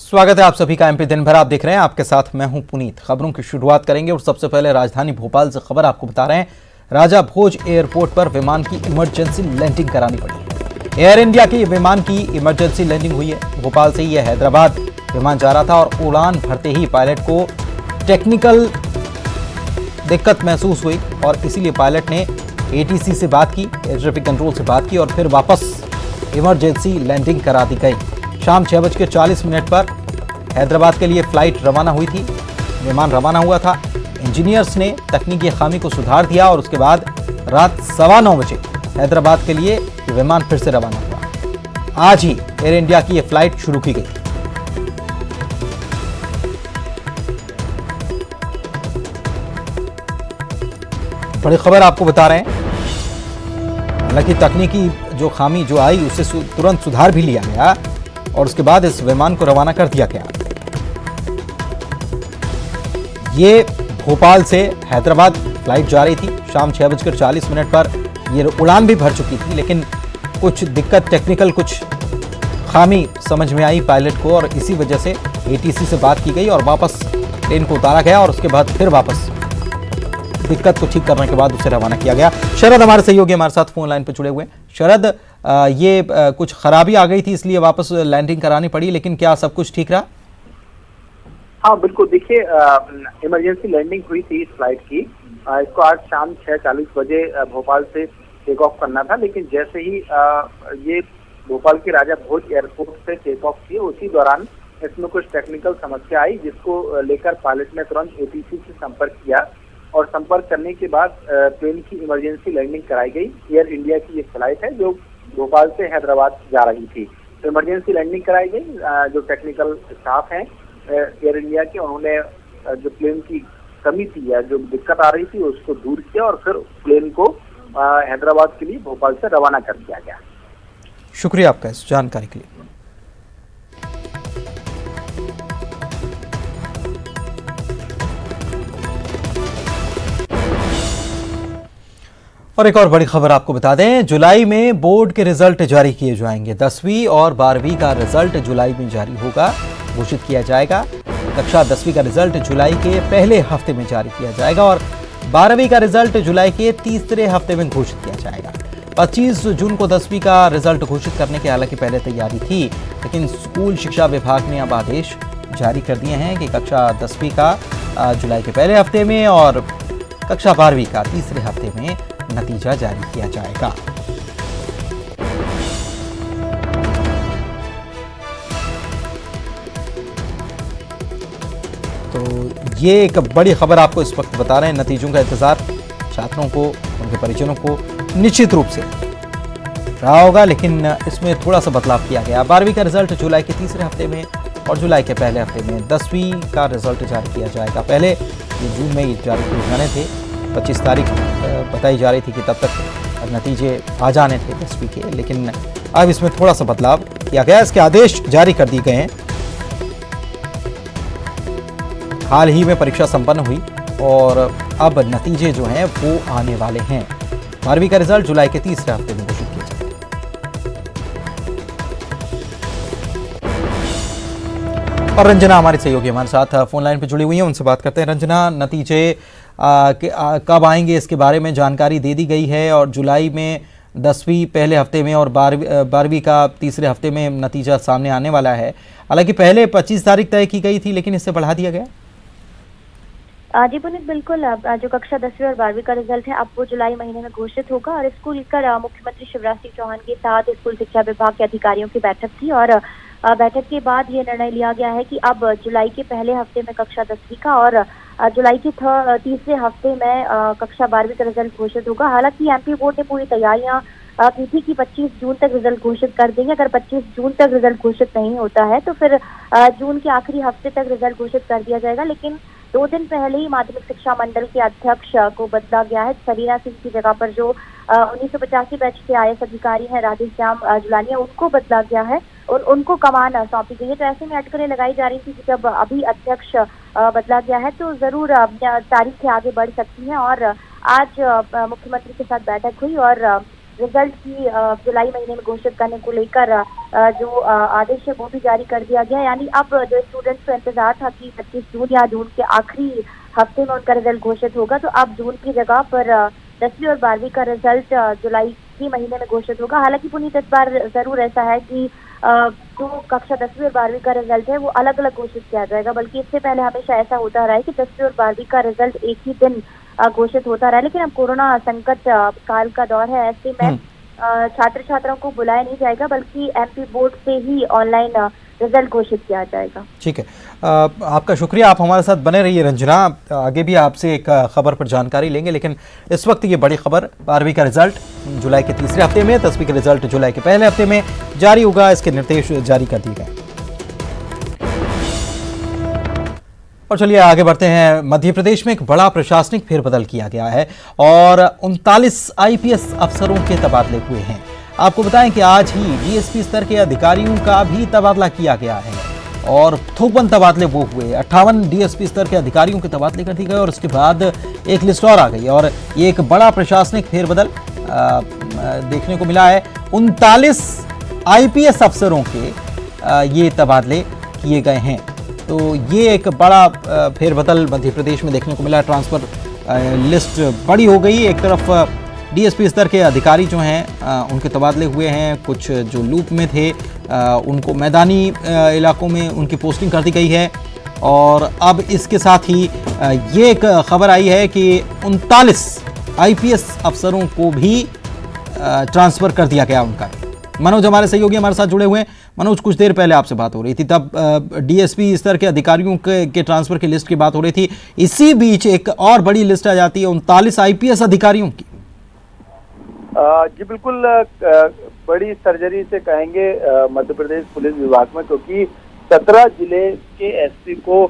स्वागत है आप सभी का एमपी दिन भर। आप देख रहे हैं, आपके साथ मैं हूं पुनीत। खबरों की शुरुआत करेंगे और सबसे पहले राजधानी भोपाल से खबर आपको बता रहे हैं। राजा भोज एयरपोर्ट पर विमान की इमरजेंसी लैंडिंग करानी पड़ी। एयर इंडिया की विमान की इमरजेंसी लैंडिंग हुई है। भोपाल से यह हैदराबाद विमान जा रहा था और उड़ान भरते ही पायलट को टेक्निकल दिक्कत महसूस हुई और इसीलिए पायलट ने एटीसी से बात की, एयर ट्रैफिक कंट्रोल से बात की और फिर वापस इमरजेंसी लैंडिंग करा दी गई। शाम 6:40 पर हैदराबाद के लिए फ्लाइट रवाना हुई थी। विमान रवाना हुआ था। इंजीनियर्स ने तकनीकी खामी को सुधार दिया और उसके बाद रात 9:15 बजे हैदराबाद के लिए विमान फिर से रवाना हुआ। आज ही एयर इंडिया की यह फ्लाइट शुरू की गई। बड़ी खबर आपको बता रहे हैं। हालांकि तकनीकी जो खामी जो आई उससे तुरंत सुधार भी लिया गया और उसके बाद इस विमान को रवाना कर दिया गया। ये भोपाल से हैदराबाद फ्लाइट जा रही थी। शाम 6:40 पर ये उड़ान भी भर चुकी थी, लेकिन कुछ दिक्कत टेक्निकल कुछ खामी समझ में आई पायलट को और इसी वजह से एटीसी से बात की गई और वापस प्लेन को उतारा गया और उसके बाद फिर वापस दिक्कत को ठीक करने के बाद उसे रवाना किया गया। शरद हमारे सहयोगी हमारे साथ फोन लाइन पर जुड़े हुए हैं। शरद, ये कुछ खराबी आ गई थी इसलिए वापस लैंडिंग करानी पड़ी, लेकिन क्या सब कुछ ठीक रहा? हाँ बिल्कुल, देखिए इमरजेंसी लैंडिंग हुई थी इस फ्लाइट की। इसको आज शाम 6:40 बजे भोपाल से टेक ऑफ करना था, लेकिन जैसे ही ये भोपाल के राजा भोज एयरपोर्ट से टेक ऑफ किए उसी दौरान इसमें कुछ टेक्निकल समस्या आई, जिसको लेकर पायलट ने तुरंत एटीसी से संपर्क किया और संपर्क करने के बाद प्लेन की इमरजेंसी लैंडिंग कराई गई। एयर इंडिया की ये फ्लाइट है जो भोपाल से हैदराबाद जा रही थी। तो इमरजेंसी लैंडिंग कराई गई। जो टेक्निकल स्टाफ है एयर इंडिया के, उन्होंने जो प्लेन की कमी थी या जो दिक्कत आ रही थी उसको दूर किया और फिर प्लेन को हैदराबाद के लिए भोपाल से रवाना कर दिया गया। शुक्रिया आपका इस जानकारी के लिए। और एक और बड़ी खबर आपको बता दें, जुलाई में बोर्ड के रिजल्ट जारी किए जाएंगे। 10वीं और 12वीं का रिजल्ट जुलाई में जारी होगा, घोषित किया जाएगा। कक्षा 10वीं का रिजल्ट जुलाई के पहले हफ्ते में जारी किया जाएगा और 12वीं का रिजल्ट जुलाई के तीसरे हफ्ते में घोषित किया जाएगा। 25 जून को 10वीं का रिजल्ट घोषित करने की हालांकि पहले तैयारी थी, लेकिन स्कूल शिक्षा विभाग ने अब आदेश जारी कर दिए हैं कि कक्षा 10वीं का जुलाई के पहले हफ्ते में और कक्षा 12वीं का तीसरे हफ्ते में नतीजा जारी किया जाएगा। तो ये एक बड़ी खबर आपको इस वक्त बता रहे हैं। नतीजों का इंतजार छात्रों को, उनके परिजनों को निश्चित रूप से रहा होगा, लेकिन इसमें थोड़ा सा बदलाव किया गया। 12वीं का रिजल्ट जुलाई के तीसरे हफ्ते में और जुलाई के पहले हफ्ते में 10वीं का रिजल्ट जारी किया जाएगा। पहले ये जून में ही जारी किए जाने थे। 25 तारीख बताई जा रही थी कि तब तक नतीजे आ जाने थे 10वीं के, लेकिन अब इसमें थोड़ा सा बदलाव किया गया। इसके आदेश जारी कर दिए गए हैं। हाल ही में परीक्षा संपन्न हुई और अब नतीजे जो हैं वो आने वाले हैं। 12वीं का रिजल्ट जुलाई के तीसरे हफ्ते में घोषित किया जाएगा। और रंजना हमारी सहयोगी हमारे साथ फोन लाइन पर जुड़ी हुई है, उनसे बात करते हैं। रंजना, नतीजे कब आएंगे इसके बारे में जानकारी दे दी गई है और जुलाई में 10वीं पहले हफ्ते में और 12वीं का तीसरे हफ्ते में नतीजा सामने आने वाला है। हालांकि पहले 25 तारीख तय की गई थी, लेकिन इससे बढ़ा दिया गया। जी पुनीत, बिल्कुल। जो कक्षा 10वीं और 12वीं का रिजल्ट है अब वो जुलाई महीने में घोषित होगा और इसको लेकर मुख्यमंत्री शिवराज सिंह चौहान के साथ स्कूल शिक्षा विभाग के अधिकारियों की बैठक थी और बैठक के बाद ये निर्णय लिया गया है कि अब जुलाई के पहले हफ्ते में कक्षा 10वीं का और जुलाई के तीसरे हफ्ते में कक्षा 12वीं का रिजल्ट घोषित होगा। हालांकि एमपी बोर्ड ने पूरी तैयारियां की थी कि 25 जून तक रिजल्ट घोषित कर देंगे। अगर 25 जून तक रिजल्ट घोषित नहीं होता है तो फिर जून के आखिरी हफ्ते तक रिजल्ट घोषित कर दिया जाएगा। लेकिन 2 दिन पहले ही माध्यमिक शिक्षा मंडल के अध्यक्ष को बदला गया है। सरीना सिंह की जगह पर जो 1985 बैच के आईएएस अधिकारी हैं राधेश्याम जुलानिया, उनको बदला गया है और उनको कमान सौंपी गई है। तो ऐसे में अटकलें लगाई जा रही थी कि जब अभी अध्यक्ष बदला गया है तो जरूर तारीखें आगे बढ़ सकती हैं और आज मुख्यमंत्री के साथ बैठक हुई और रिजल्ट की जुलाई महीने में घोषित करने को लेकर जो आदेश है वो भी जारी कर दिया गया। यानी अब जो स्टूडेंट्स को इंतजार था कि 25 जून या जून के आखिरी हफ्ते में उनका रिजल्ट घोषित होगा, तो अब जून की जगह पर 10वीं और 12वीं का रिजल्ट जुलाई के महीने में घोषित होगा। हालांकि पुनीत इस बार जरूर ऐसा है कि जो कक्षा 10वीं और 12वीं का रिजल्ट है वो अलग अलग घोषित किया जाएगा, बल्कि इससे पहले हमेशा ऐसा होता रहा है कि 10वीं और 12वीं का रिजल्ट एक ही दिन घोषित होता रहा। लेकिन अब कोरोना संकट काल का दौर है, ऐसे में छात्र छात्राओं को बुलाया नहीं जाएगा, बल्कि एमपी बोर्ड से ही ऑनलाइन रिजल्ट घोषित किया जाएगा। ठीक है, आपका शुक्रिया, आप हमारे साथ बने रहिए रंजना। आगे भी आपसे एक खबर पर जानकारी लेंगे, लेकिन इस वक्त ये बड़ी खबर, 12वीं का रिजल्ट जुलाई के तीसरे हफ्ते में, 10वीं का रिजल्ट जुलाई के पहले हफ्ते में जारी होगा, इसके निर्देश जारी कर दिए गए। और चलिए आगे बढ़ते हैं। मध्य प्रदेश में एक बड़ा प्रशासनिक फेरबदल किया गया है और 39 आईपीएस अफसरों के तबादले हुए हैं। आपको बताएं कि आज ही डीएसपी स्तर के अधिकारियों का भी तबादला किया गया है और थोकबंद तबादले वो हुए। 58 डीएसपी स्तर के अधिकारियों के तबादले कर दिए गए और उसके बाद एक लिस्ट और आ गई और ये एक बड़ा प्रशासनिक फेरबदल देखने को मिला है। 39 आईपीएस अफसरों के ये तबादले किए गए हैं, तो ये एक बड़ा फेरबदल मध्य प्रदेश में देखने को मिला। ट्रांसफर लिस्ट बड़ी हो गई। एक तरफ डीएसपी स्तर के अधिकारी जो हैं उनके तबादले हुए हैं, कुछ जो लूप में थे उनको मैदानी इलाकों में उनकी पोस्टिंग कर दी गई है और अब इसके साथ ही ये एक खबर आई है कि 39 आईपीएस अफसरों को भी ट्रांसफ़र कर दिया गया उनका। मनोज हमारे सहयोगी हमारे साथ जुड़े हुए हैं। मनोज, कुछ देर पहले आपसे बात हो रही थी, तब डीएसपी स्तर के अधिकारियों के ट्रांसफ़र की लिस्ट की बात हो रही थी। इसी बीच एक और बड़ी लिस्ट आ जाती है 39 आईपीएस अधिकारियों की। जी बिल्कुल, बड़ी सर्जरी से कहेंगे मध्य प्रदेश पुलिस विभाग में, क्योंकि 17 जिले के एसपी को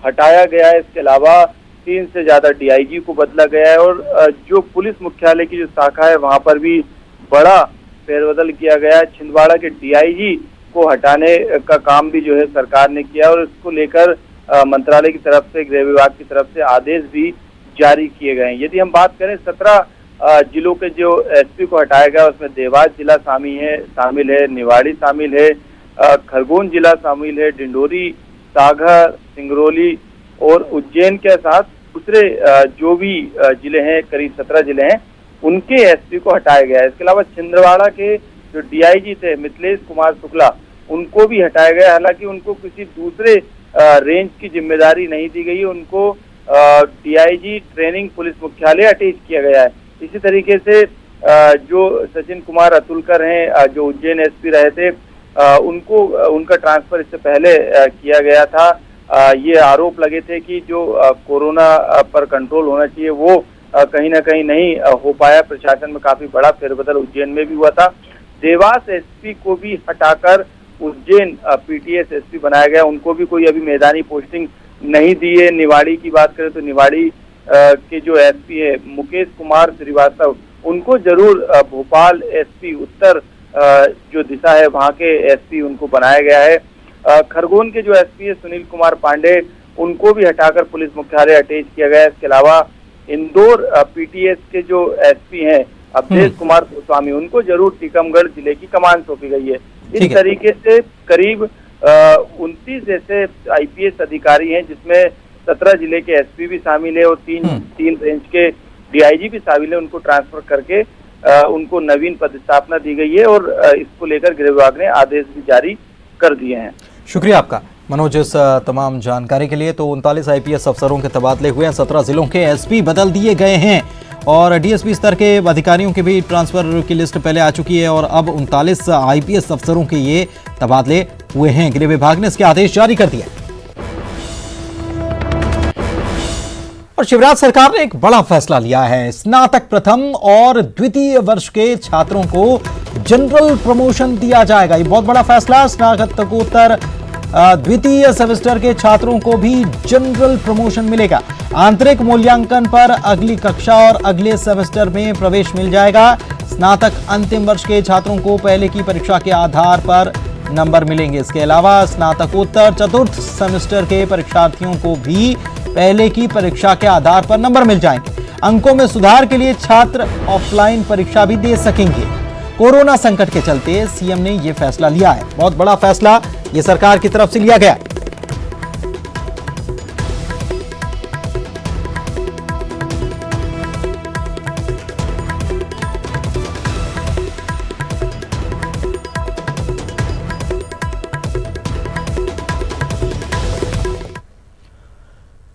हटाया गया है। इसके अलावा 3 से ज्यादा डीआईजी को बदला गया है और जो पुलिस मुख्यालय की जो शाखा है वहां पर भी बड़ा फेरबदल किया गया है। छिंदवाड़ा के डीआईजी को हटाने का काम भी जो है सरकार ने किया और इसको लेकर मंत्रालय की तरफ से, गृह विभाग की तरफ से आदेश भी जारी किए गए हैं। यदि हम बात करें 17 जिलों के जो एसपी को हटाया गया उसमें देवास जिला शामिल है, निवाड़ी शामिल है, खरगोन जिला शामिल है, डिंडोरी, सागर, सिंगरौली और उज्जैन के साथ दूसरे जो भी जिले हैं, करीब 17 जिले हैं, उनके एसपी को हटाया गया है। इसके अलावा छिंदवाड़ा के जो डीआईजी थे मिथिलेश कुमार शुक्ला, उनको भी हटाया गया। हालांकि उनको किसी दूसरे रेंज की जिम्मेदारी नहीं दी गई, उनको डीआईजी ट्रेनिंग पुलिस मुख्यालय अटैच किया गया है। इसी तरीके से जो सचिन कुमार अतुलकर हैं, जो उज्जैन एसपी रहे थे, उनका ट्रांसफर इससे पहले किया गया था। ये आरोप लगे थे कि जो कोरोना पर कंट्रोल होना चाहिए वो कहीं ना कहीं नहीं हो पाया। प्रशासन में काफी बड़ा फेरबदल उज्जैन में भी हुआ था। देवास एसपी को भी हटाकर उज्जैन पीटीएस एसपी बनाया गया, उनको भी कोई अभी मैदानी पोस्टिंग नहीं दी है। निवाड़ी की बात करें तो निवाड़ी के जो एसपी है मुकेश कुमार श्रीवास्तव, उनको जरूर भोपाल एसपी उत्तर जो दिशा है वहां के एसपी उनको बनाया गया है। खरगोन के जो एसपी है सुनील कुमार पांडे, उनको भी हटाकर पुलिस मुख्यालय अटैच किया गया है। इसके अलावा इंदौर पीटीएस के जो एसपी हैं अवधेश कुमार गोस्वामी, उनको जरूर टीकमगढ़ जिले की कमान सौंपी गई है। इस तरीके से करीब 29 ऐसे आईपीएस अधिकारी हैं जिसमें 17 जिले के एसपी भी शामिल है और तीन रेंज के डीआईजी भी शामिल है। उनको ट्रांसफर करके उनको नवीन पदस्थापना दी गई है और इसको लेकर गृह विभाग ने आदेश भी जारी कर दिए हैं। शुक्रिया आपका मनोज इस तमाम जानकारी के लिए। तो 39 आईपीएस अफसरों के तबादले हुए हैं, 17 जिलों के एसपी बदल दिए गए हैं और डीएसपी स्तर के अधिकारियों के भी ट्रांसफर की लिस्ट पहले आ चुकी है और अब 39 आईपीएस अफसरों के ये तबादले हुए हैं। गृह विभाग ने इसके आदेश जारी कर दिए। और शिवराज सरकार ने एक बड़ा फैसला लिया है। स्नातक प्रथम और द्वितीय वर्ष के छात्रों को जनरल प्रमोशन दिया जाएगा। ये बहुत बड़ा फैसला। स्नातकोत्तर द्वितीय सेमेस्टर के छात्रों को भी जनरल प्रमोशन मिलेगा। आंतरिक मूल्यांकन पर अगली कक्षा और अगले सेमेस्टर में प्रवेश मिल जाएगा। स्नातक अंतिम वर्ष के छात्रों को पहले की परीक्षा के आधार पर नंबर मिलेंगे। इसके अलावा स्नातकोत्तर चतुर्थ सेमेस्टर के परीक्षार्थियों को भी पहले की परीक्षा के आधार पर नंबर मिल जाएंगे। अंकों में सुधार के लिए छात्र ऑफलाइन परीक्षा भी दे सकेंगे। कोरोना संकट के चलते सीएम ने यह फैसला लिया है। बहुत बड़ा फैसला यह सरकार की तरफ से लिया गया है।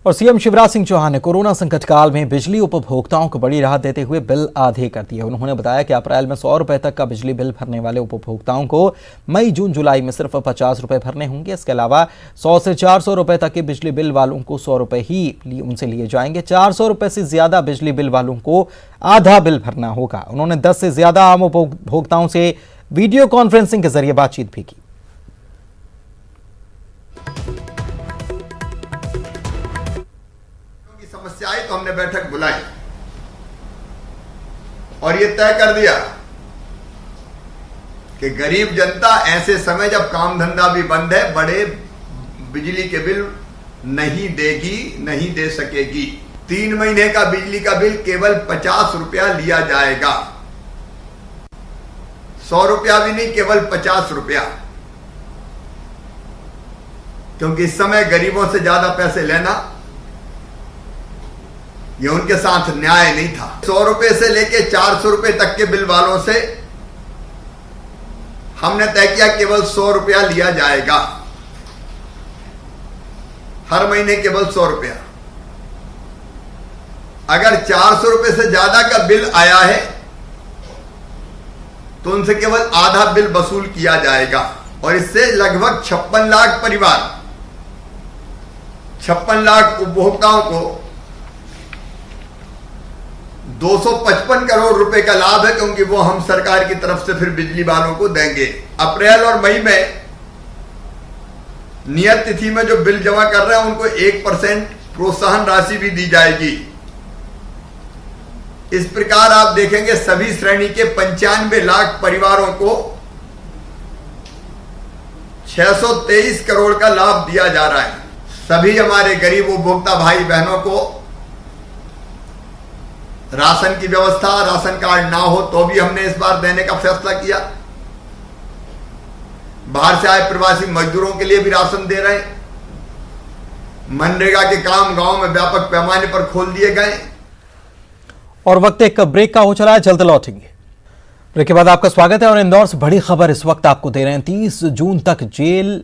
और सीएम शिवराज सिंह चौहान ने कोरोना संकट काल में बिजली उपभोक्ताओं को बड़ी राहत देते हुए बिल आधे कर दिए। उन्होंने बताया कि अप्रैल में 100 रुपए तक का बिजली बिल भरने वाले उपभोक्ताओं को मई जून जुलाई में सिर्फ 50 रुपए भरने होंगे। इसके अलावा 100 से 400 रुपए तक के बिजली बिल वालों को 100 रुपए ही उनसे लिए जाएंगे। 400 रुपए से ज्यादा बिजली बिल वालों को आधा बिल भरना होगा। उन्होंने 10 से ज्यादा आम उपभोक्ताओं से वीडियो कॉन्फ्रेंसिंग के जरिए बातचीत भी की। समस्याएं तो हमने बैठक बुलाई और ये तय कर दिया कि गरीब जनता ऐसे समय जब काम धंधा भी बंद है बड़े बिजली के बिल नहीं देगी, नहीं दे सकेगी। 3 महीने का बिजली का बिल केवल 50 रुपया लिया जाएगा, 100 रुपया भी नहीं, केवल 50 रुपया। क्योंकि इस समय गरीबों से ज्यादा पैसे लेना ये उनके साथ न्याय नहीं था। 100 रुपए से लेके 400 रुपए तक के बिल वालों से हमने तय किया केवल 100 रुपया लिया जाएगा, हर महीने केवल 100 रुपया। अगर 400 रुपए से ज्यादा का बिल आया है तो उनसे केवल आधा बिल वसूल किया जाएगा। और इससे लगभग 56 लाख परिवार, 56 लाख उपभोक्ताओं को 255 करोड़ रुपए का लाभ है, क्योंकि वो हम सरकार की तरफ से फिर बिजली वालों को देंगे। अप्रैल और मई में नियत तिथि में जो बिल जमा कर रहे हैं उनको 1% प्रोत्साहन राशि भी दी जाएगी। इस प्रकार आप देखेंगे सभी श्रेणी के 95 लाख परिवारों को 623 करोड़ का लाभ दिया जा रहा है। सभी हमारे गरीब उपभोक्ता भाई बहनों को राशन की व्यवस्था, राशन कार्ड ना हो तो भी हमने इस बार देने का फैसला किया। बाहर से आए प्रवासी मजदूरों के लिए भी राशन दे रहे हैं। मनरेगा के काम गांव में व्यापक पैमाने पर खोल दिए गए। और वक्त एक ब्रेक का हो चला है, जल्द लौटेंगे। ब्रेक के बाद आपका स्वागत है और इंदौर से बड़ी खबर इस वक्त आपको दे रहे हैं। 30 जून तक जेल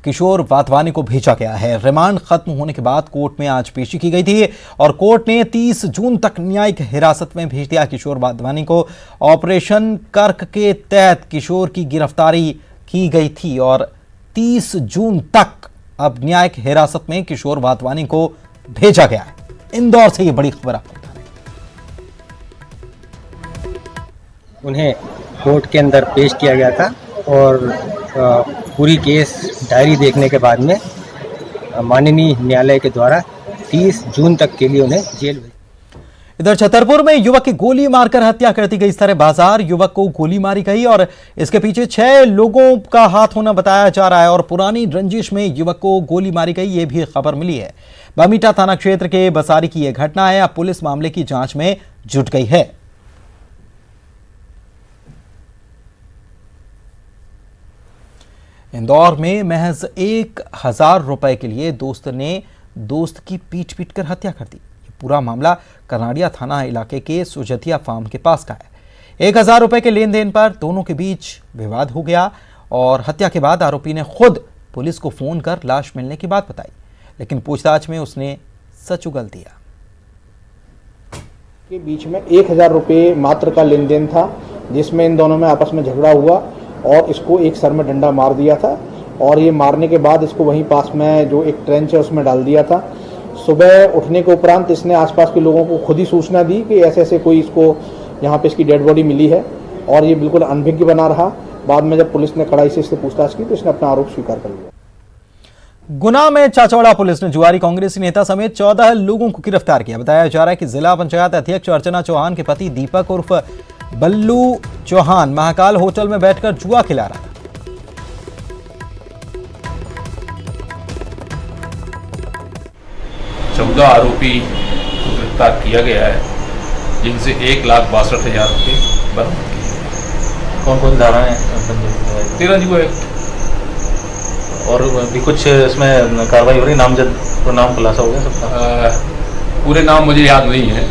किशोर वाधवानी को भेजा गया है। रिमांड खत्म होने के बाद कोर्ट में आज पेशी की गई थी और कोर्ट ने 30 जून तक न्यायिक हिरासत में भेज दिया किशोर वाधवानी को। ऑपरेशन कर्क के तहत किशोर की गिरफ्तारी की गई थी और 30 जून तक अब न्यायिक हिरासत में किशोर वाधवानी को भेजा गया है। इंदौर से ये बड़ी खबर आपको बता रहे हैं। उन्हें कोर्ट के अंदर पेश किया गया था और पूरी केस डायरी देखने के बाद में माननीय न्यायालय के द्वारा 30 जून तक के लिए उन्हें जेल भेजा। इधर छतरपुर में युवक की गोली मारकर हत्या कर दी गई। इस तरह बाजार युवक को गोली मारी गई और इसके पीछे 6 लोगों का हाथ होना बताया जा रहा है और पुरानी रंजिश में युवक को गोली मारी गई, ये भी खबर मिली है। बामीटा थाना क्षेत्र के बसारी की यह घटना है। अब पुलिस मामले की जांच में जुट गई है। इंदौर में महज 1000 रुपए के लिए दोस्त ने दोस्त की पीट कर हत्या कर दी। ये पूरा मामला करनाड़िया थाना इलाके के सुजतिया फार्म के पास का है। 1000 रुपए के लेन देन पर दोनों के बीच विवाद हो गया और हत्या के बाद आरोपी ने खुद पुलिस को फोन कर लाश मिलने की बात बताई, लेकिन पूछताछ में उसने सच उगल दिया। के बीच में 1000 रुपये मात्र का लेन देन था, जिसमें इन दोनों में आपस में झगड़ा हुआ और इसको एक सर में डंडा मार दिया था और ये मारने के बाद इसको वहीं पास में जो एक ट्रेंच है उसमें डाल दिया था। सुबह उठने के उपरांत इसने आसपास के लोगों को खुद ही सूचना दी कि ऐसे ऐसे कोई इसको यहाँ पे इसकी डेड बॉडी मिली है और ये बिल्कुल अनभिज्ञ बना रहा। बाद में जब पुलिस ने कड़ाई से इससे पूछताछ की तो इसने अपना आरोप स्वीकार कर लिया। गुना में चाचौड़ा पुलिस ने जुआरी कांग्रेसी नेता समेत 14 लोगों को गिरफ्तार किया। बताया जा रहा है कि जिला पंचायत अध्यक्ष अर्चना चौहान के पति दीपक उर्फ बल्लू चौहान महाकाल होटल में बैठकर जुआ खिला रहा था। 14 आरोपी को गिरफ्तार किया गया है, जिनसे 1,62,000 रुपये बरामद किए। कौन कौन सी धाराएं बन 13 जीवो है। और भी कुछ इसमें कार्रवाई हो रही, नामजद तो नाम खुलासा हो गया सबका? पूरे नाम मुझे याद नहीं है।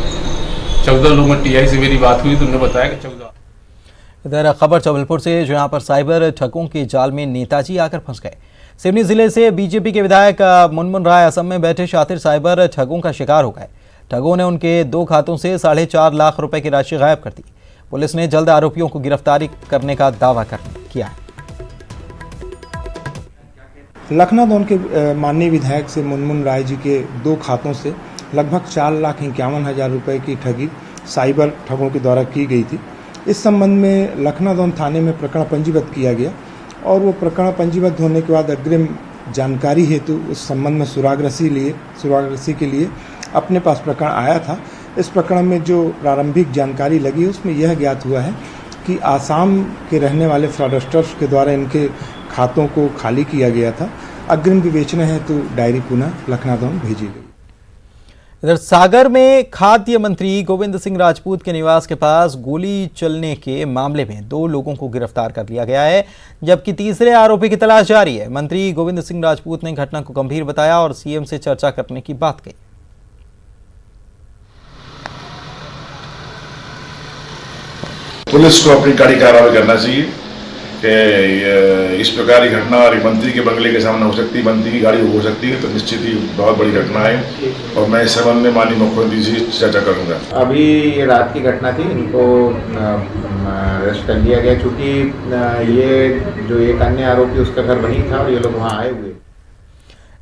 14 लोगों में टीआई से मेरी बात हुई तो उन्होंने बताया कि 14। इधर खबर जबलपुर से, जहां पर साइबर ठगों के जाल में नेताजी आकर फंस गए। सिवनी जिले से बीजेपी के विधायक मुनमुन राय असम में बैठे शातिर साइबर ठगों का शिकार हो गए। ठगों ने उनके 2 खातों से 4.5 लाख रुपए की राशि गायब कर दी। पुलिस ने जल्द आरोपियों को गिरफ्तारी करने का दावा किया है। लखनऊ के माननीय विधायक से मुनमुन राय जी के 2 खातों से लगभग 4,51,000 रुपए की ठगी साइबर ठगों के द्वारा की गई थी। इस संबंध में लखनऊ थाने में प्रकरण पंजीबद्ध किया गया और वो प्रकरण पंजीबद्ध होने के बाद अग्रिम जानकारी हेतु उस संबंध में सुराग के लिए अपने पास प्रकरण आया था। इस प्रकरण में जो प्रारंभिक जानकारी लगी उसमें यह ज्ञात हुआ है कि आसाम के रहने वाले फ्रॉडस्टर्स के द्वारा इनके खातों को खाली किया गया था। अग्रिम विवेचना हेतु डायरी पुनः लखनऊ भेजी गई। इधर सागर में खाद्य मंत्री गोविंद सिंह राजपूत के निवास के पास गोली चलने के मामले में 2 लोगों को गिरफ्तार कर लिया गया है, जबकि तीसरे आरोपी की तलाश जारी है। मंत्री गोविंद सिंह राजपूत ने घटना को गंभीर बताया और सीएम से चर्चा करने की बात कही। पुलिस को अपनी कड़ी कार्रवाई करना चाहिए कि इस प्रकार की घटना मंत्री के बंगले के सामने हो सकती है, मंत्री की गाड़ी हो सकती है, तो निश्चित ही बहुत बड़ी घटना है और मैं इस संबंध में माननीय मुख्यमंत्री से चर्चा करूंगा। अभी ये रात की घटना थी, इनको अरेस्ट कर लिया गया क्योंकि ये जो एक अन्य आरोपी उसका घर वहीं था और ये लोग वहाँ आए हुए।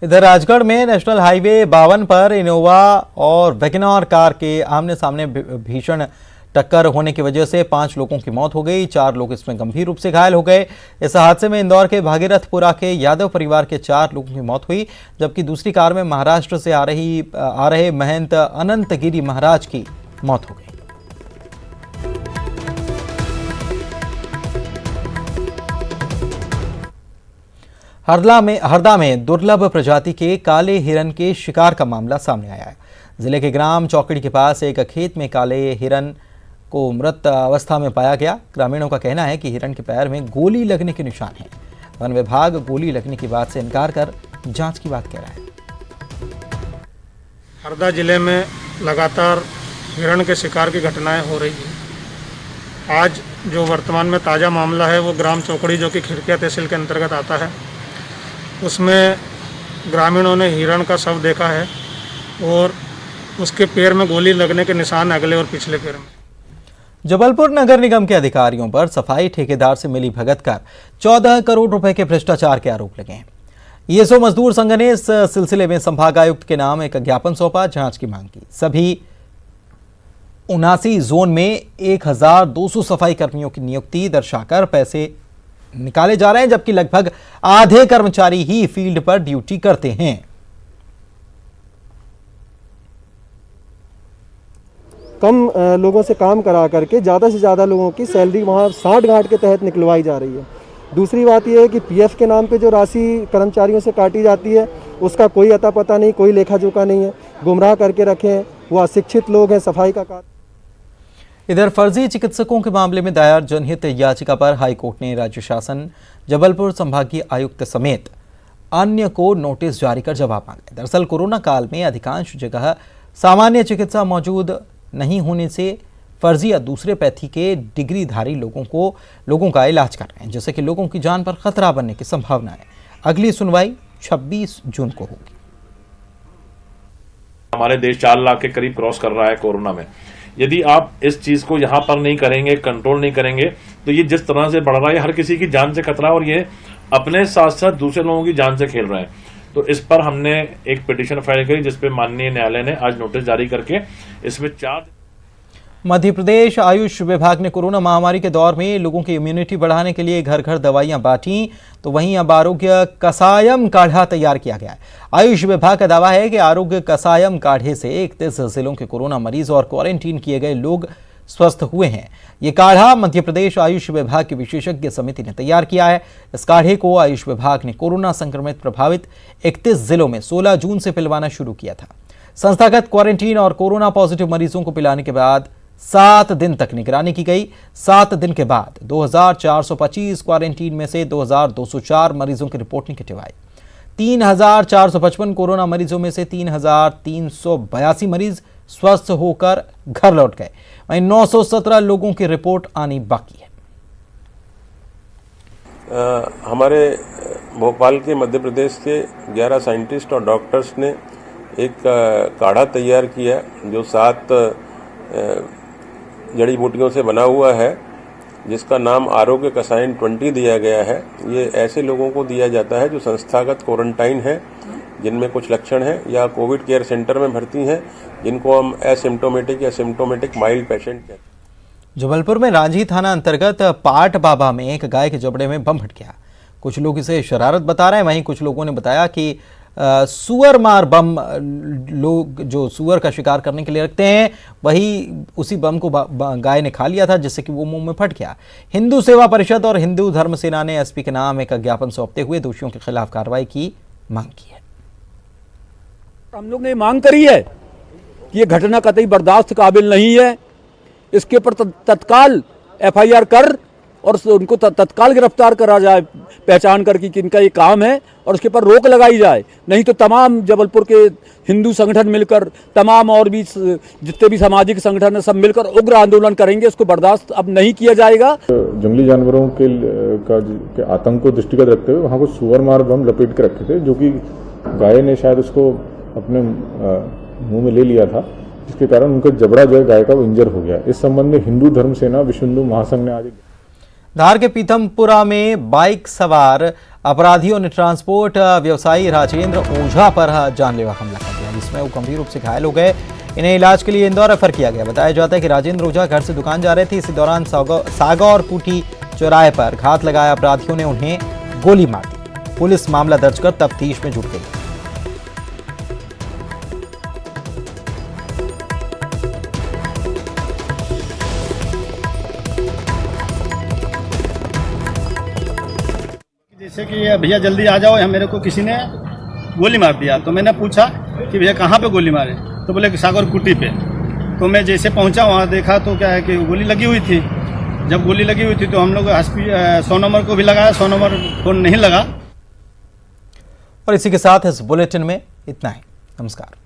इधर राजगढ़ में नेशनल हाईवे 52 पर इनोवा और वैगनआर कार के आमने सामने भीषण टक्कर होने की वजह से 5 लोगों की मौत हो गई, 4 लोग इसमें गंभीर रूप से घायल हो गए। इस हादसे में इंदौर के भागीरथपुरा के यादव परिवार के 4 लोगों की मौत हुई, जबकि दूसरी कार में महाराष्ट्र से आ रहे महंत अनंतगिरी महाराज की मौत हो गई। हरदा में दुर्लभ प्रजाति के काले हिरन के शिकार का मामला सामने आया है। जिले के ग्राम चौकड़ी के पास एक खेत में काले हिरन को मृत अवस्था में पाया गया। ग्रामीणों का कहना है कि हिरन के पैर में गोली लगने के निशान हैं। वन विभाग गोली लगने की बात से इनकार कर जांच की बात कह रहा है। हरदा जिले में लगातार हिरण के शिकार की घटनाएं हो रही हैं। आज जो वर्तमान में ताज़ा मामला है वो ग्राम चौकड़ी जो कि खिड़किया तहसील के अंतर्गत आता है, उसमें ग्रामीणों ने हिरण का शव देखा है और उसके पैर में गोली लगने के निशान अगले और पिछले पैर में। जबलपुर नगर निगम के अधिकारियों पर सफाई ठेकेदार से मिली भगत कर 14 करोड़ रुपए के भ्रष्टाचार के आरोप लगे हैं। ईएसओ मजदूर संघ ने इस सिलसिले में संभागायुक्त के नाम एक ज्ञापन सौंपा, जांच की मांग की। सभी 79 जोन में 1200 सफाई कर्मियों की नियुक्ति दर्शाकर पैसे निकाले जा रहे हैं, जबकि लगभग आधे कर्मचारी ही फील्ड पर ड्यूटी करते हैं। कम लोगों से काम करा करके ज़्यादा से ज़्यादा लोगों की सैलरी वहाँ 60 गांठ के तहत निकलवाई जा रही है। दूसरी बात यह है कि पीएफ के नाम पे जो राशि कर्मचारियों से काटी जाती है उसका कोई अता पता नहीं, कोई लेखा जोखा नहीं है। गुमराह करके रखे हैं, वो अशिक्षित लोग हैं। सफाई का कार्य। इधर फर्जी चिकित्सकों के मामले में दायर जनहित याचिका पर हाईकोर्ट ने राज्य शासन, जबलपुर संभागीय आयुक्त समेत अन्य को नोटिस जारी कर जवाब मांगा। दरअसल कोरोना काल में अधिकांश जगह सामान्य चिकित्सा मौजूद नहीं होने से फर्जी या दूसरे पैथी के डिग्रीधारी लोगों का इलाज कर रहे हैं, जिससे कि लोगों की जान पर खतरा बनने की संभावना है। अगली सुनवाई 26 जून को होगी। हमारे देश 4 लाख के करीब क्रॉस कर रहा है कोरोना में। यदि आप इस चीज को यहाँ पर नहीं करेंगे, कंट्रोल नहीं करेंगे, तो ये जिस तरह से बढ़ रहा है, हर किसी की जान से खतरा, और ये अपने साथ साथ दूसरे लोगों की जान से खेल रहे हैं। तो इस पर हमने एक पिटीशन फाइल करी, जिसपे माननीय न्यायालय ने आज नोटिस जारी करके इसमें 4। मध्य प्रदेश आयुष विभाग ने कोरोना महामारी के दौर में लोगों की इम्यूनिटी बढ़ाने के लिए घर घर दवाइयां बांटी, तो वहीं अब आरोग्य कसायम काढ़ा तैयार किया गया है। आयुष विभाग का दावा है कि आरोग्य कसायम काढ़े से 31 जिलों के कोरोना मरीज और क्वारंटीन किए गए लोग स्वस्थ हुए हैं। ये काढ़ा मध्य प्रदेश आयुष विभाग की विशेषज्ञ समिति ने तैयार किया है। इस काढ़े को आयुष विभाग ने कोरोना संक्रमित प्रभावित 31 जिलों में 16 जून से पिलवाना शुरू किया था। संस्थागत क्वारंटीन और कोरोना पॉजिटिव मरीजों को पिलाने के बाद 7 दिन तक निगरानी की गई। 7 दिन के बाद 2425 क्वारंटीन में से 2204 मरीजों की रिपोर्ट निगेटिव आई। 3455 कोरोना मरीजों में से 3382 मरीज स्वस्थ होकर घर लौट गए। वहीं 917 लोगों की रिपोर्ट आनी बाकी है। हमारे भोपाल के मध्य प्रदेश के 11 साइंटिस्ट और डॉक्टर्स ने एक काढ़ा तैयार किया जो 7 जड़ी बूटियों से बना हुआ है, जिसका नाम आरोग्य कसायन 20 दिया गया है। ये ऐसे लोगों को दिया जाता है जो संस्थागत क्वारंटाइन है, जिनमें कुछ लक्षण है, या कोविड केयर सेंटर में भर्ती हैं, जिनको हम एसिम्टोमेटिक या सिम्टोमेटिक माइल्ड पेशेंट कहते हैं। जबलपुर में रांझी थाना अंतर्गत पाट बाबा में एक गाय के जबड़े में बम फट गया। कुछ लोग इसे शरारत बता रहे हैं, वहीं कुछ लोगों ने बताया कि सुअर मार बम लोग जो सुअर का शिकार करने के लिए रखते हैं, वही उसी बम को गाय ने खा लिया था, जिससे कि वो मुंह में फट गया। हिंदू सेवा परिषद और हिंदू धर्म सेना ने एसपी के नाम एक ज्ञापन सौंपते हुए दोषियों के खिलाफ कार्रवाई की मांग की है। हम लोग ने मांग करी है कि ये घटना कतई बर्दाश्त काबिल नहीं है। इसके ऊपर तत्काल एफआईआर कर और उनको तत्काल गिरफ्तार करा जाए, पहचान करके कि इनका ये काम है, और उसके ऊपर रोक लगाई जाए। नहीं तो तमाम जबलपुर के हिंदू संगठन मिलकर, तमाम और भी जितने भी सामाजिक संगठन है, सब मिलकर उग्र आंदोलन करेंगे। इसको बर्दाश्त अब नहीं किया जाएगा। जंगली जानवरों के आतंक को दृष्टिगत रखते हुए वहाँ को सुअर मार बम लपेट के रखे थे, जो कि गाय ने शायद उसको अपने मुंह में ले लिया था, जिसके कारण उनका जबड़ा जो है गाय का वो इंजर हो गया। इस संबंध में हिंदू धर्म सेना विश्व हिंदू महासंघ ने आज धार के पीथमपुरा में बाइक सवार अपराधियों ने ट्रांसपोर्ट व्यवसायी राजेंद्र ओझा पर जानलेवा हमला कर दिया, जिसमें वो गंभीर रूप से घायल हो गए। इन्हें इलाज के लिए इंदौर रेफर किया गया। बताया जाता है कि राजेंद्र ओझा घर से दुकान जा रहे थे। इसी दौरान सागौर कुटी चौराहे पर घात लगाया अपराधियों ने उन्हें गोली मार दी। पुलिस मामला दर्ज कर तफ्तीश में जुट गई। जैसे कि भैया जल्दी आ जाओ, यहाँ मेरे को किसी ने गोली मार दिया। तो मैंने पूछा कि भैया कहाँ पे गोली मारे, तो बोले कि सागर कुटी पे। तो मैं जैसे पहुँचा वहाँ देखा तो क्या है कि गोली लगी हुई थी। जब गोली लगी हुई थी तो हम लोग 100 नंबर को भी लगाया, 100 नंबर फोन नहीं लगा। और इसी के साथ इस बुलेटिन में इतना ही। नमस्कार।